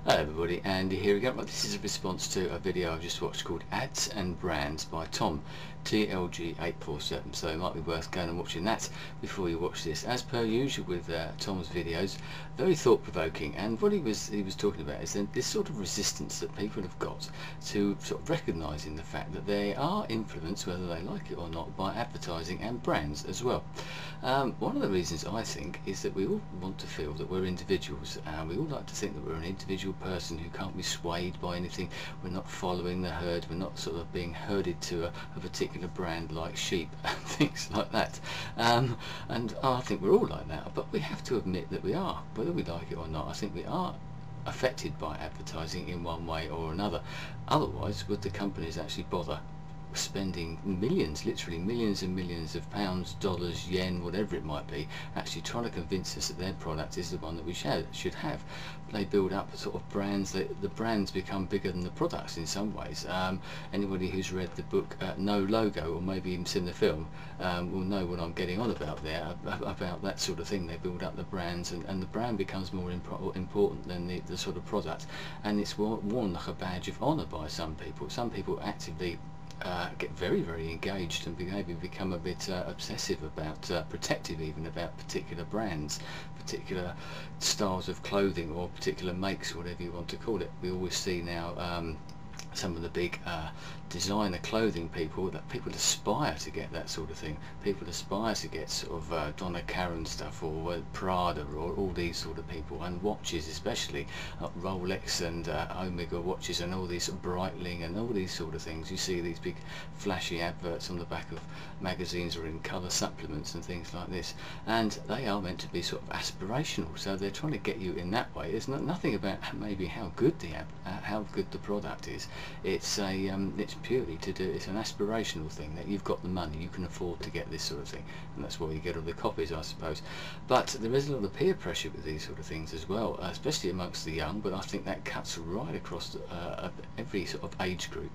Hello everybody, Andy here again. Well, this is a response to a video I've just watched called Ads and Brands by Tom, TLG847, so it might be worth going and watching that before you watch this. As per usual with Tom's videos, very thought-provoking, and what he was talking about is this sort of resistance that people have got to sort of recognising the fact that they are influenced, whether they like it or not, by advertising and brands as well. One of the reasons I think is that we all want to feel that we're individuals, and we all like to think that we're an individual person who can't be swayed by anything. We're not following the herd, we're not sort of being herded to a particular brand like sheep and things like that. And I think we're all like that, but we have to admit that we are, whether we like it or not. I think we are affected by advertising in one way or another. Otherwise, would the companies actually bother spending millions, literally millions and millions of pounds, dollars, yen, whatever it might be, actually trying to convince us that their product is the one that we should have? They build up sort of brands, that the brands become bigger than the products in some ways. Anybody who's read the book No Logo, or maybe even seen the film, will know what I'm getting on about there, about that sort of thing. They build up the brands, and the brand becomes more important than the sort of product, and it's worn like a badge of honour by some people. Some people actively get very, very engaged and maybe become a bit obsessive about, protective even, about particular brands, particular styles of clothing, or particular makes, whatever you want to call it. We always see now some of the big designer clothing people, that people aspire to get that sort of thing. People aspire to get sort of Donna Karan stuff, or Prada, or all these sort of people, and watches especially, Rolex and Omega watches, and all these Breitling and all these sort of things. You see these big flashy adverts on the back of magazines or in colour supplements and things like this, and they are meant to be sort of aspirational, so they're trying to get you in that way. There's nothing about maybe how good the product is. It's purely to do, it's an aspirational thing, that you've got the money, you can afford to get this sort of thing, and that's why you get all the copies, I suppose. But there is a lot of peer pressure with these sort of things as well, especially amongst the young, but I think that cuts right across every sort of age group,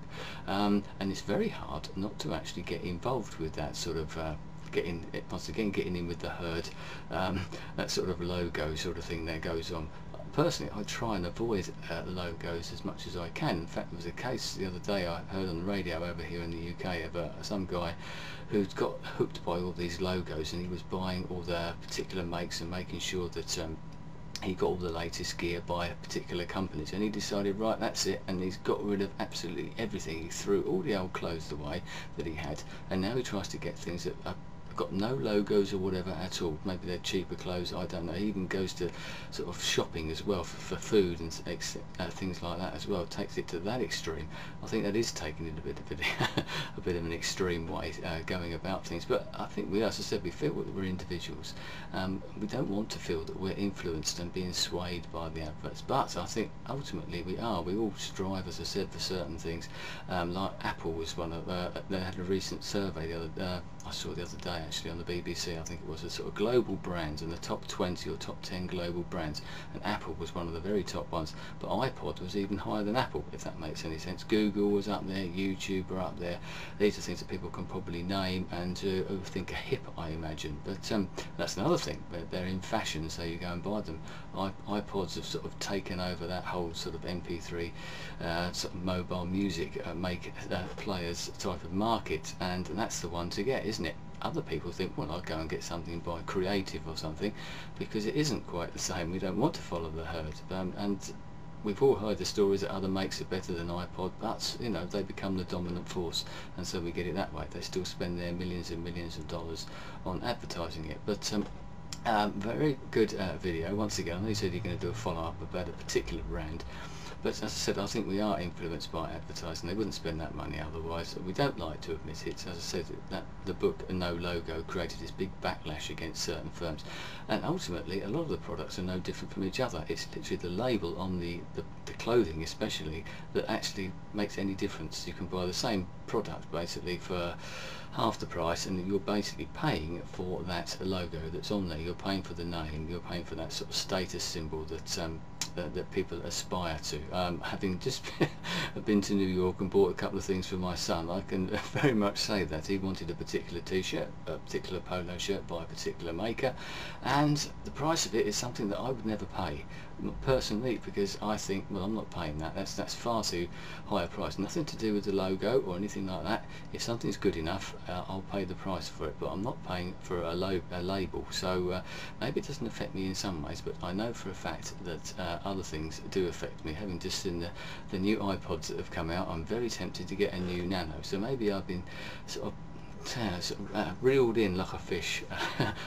and it's very hard not to actually get involved with that sort of getting in with the herd, that sort of logo sort of thing that goes on. Personally, I try and avoid logos as much as I can. In fact, there was a case the other day I heard on the radio over here in the UK of some guy who'd got hooked by all these logos, and he was buying all the particular makes and making sure that he got all the latest gear by particular companies, and he decided, right, that's it, and he's got rid of absolutely everything. He threw all the old clothes away that he had, and now he tries to get things that are got no logos or whatever at all. Maybe they're cheaper clothes, I don't know. He even goes to sort of shopping as well for food and things like that as well. Takes it to that extreme. I think that is taking it a bit of an extreme way, going about things. But I think we, as I said, we feel that we're individuals. We don't want to feel that we're influenced and being swayed by the adverts, but I think ultimately we are. We all strive, as I said, for certain things. Like Apple was one of they had a recent survey I saw the other day, actually, on the BBC. I think it was a sort of global brands, and the top 20 or top 10 global brands, and Apple was one of the very top ones, but iPod was even higher than Apple, if that makes any sense. Google was up there, YouTube were up there. These are things that people can probably name and who think are hip, I imagine, but that's another thing. They're in fashion, so you go and buy them. iPods have sort of taken over that whole sort of MP3 sort of mobile music players type of market, and that's the one to get, isn't it? Other people think, well, I'll go and get something by Creative or something, because it isn't quite the same. We don't want to follow the herd, and we've all heard the stories that other makes it better than iPod, but you know, they become the dominant force, and so we get it that way. They still spend their millions and millions of dollars on advertising it. But very good video. Once again, I know you said you're going to do a follow-up about a particular brand, but as I said, I think we are influenced by advertising. They wouldn't spend that money otherwise. We don't like to admit it. As I said, that the book No Logo created this big backlash against certain firms, and ultimately a lot of the products are no different from each other. It's literally the label on the clothing especially that actually makes any difference. You can buy the same product basically for half the price, and you're basically paying for that logo that's on there. You're paying for the name, you're paying for that sort of status symbol that people aspire to. Having just been to New York and bought a couple of things for my son, I can very much say that he wanted a particular t-shirt, a particular polo shirt by a particular maker, and the price of it is something that I would never pay personally, because I think, well, I'm not paying that. That's far too high a price. Nothing to do with the logo or anything like that. If something's good enough, I'll pay the price for it, but I'm not paying for a label. So maybe it doesn't affect me in some ways, but I know for a fact that other things do affect me. Having just seen the new iPods that have come out, I'm very tempted to get a new Nano. So maybe I've been sort of reeled in like a fish,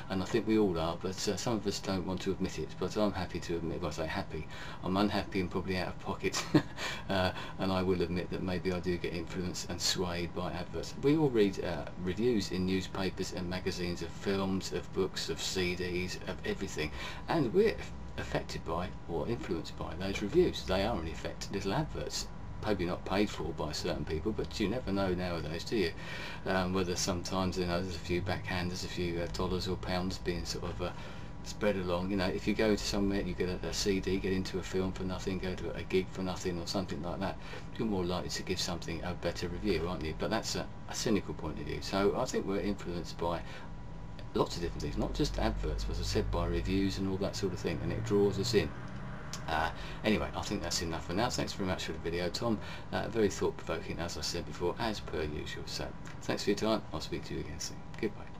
and I think we all are, but some of us don't want to admit it. But I'm happy to admit, well, I say happy, I'm unhappy and probably out of pocket, and I will admit that maybe I do get influenced and swayed by adverts. We all read reviews in newspapers and magazines of films, of books, of CDs, of everything, and we're affected by or influenced by those reviews. They are in effect little adverts, probably not paid for by certain people, but you never know nowadays, do you? Whether sometimes, you know, there's a few backhanders, a few dollars or pounds being sort of spread along. You know, if you go to somewhere, you get a CD, get into a film for nothing, go to a gig for nothing or something like that, you're more likely to give something a better review, aren't you? But that's a cynical point of view. So I think we're influenced by lots of different things, not just adverts, but as I said, by reviews and all that sort of thing, and it draws us in. Anyway, I think that's enough for now. Thanks very much for the video, Tom. Very thought-provoking, as I said before, as per usual. So thanks for your time. I'll speak to you again soon. Goodbye.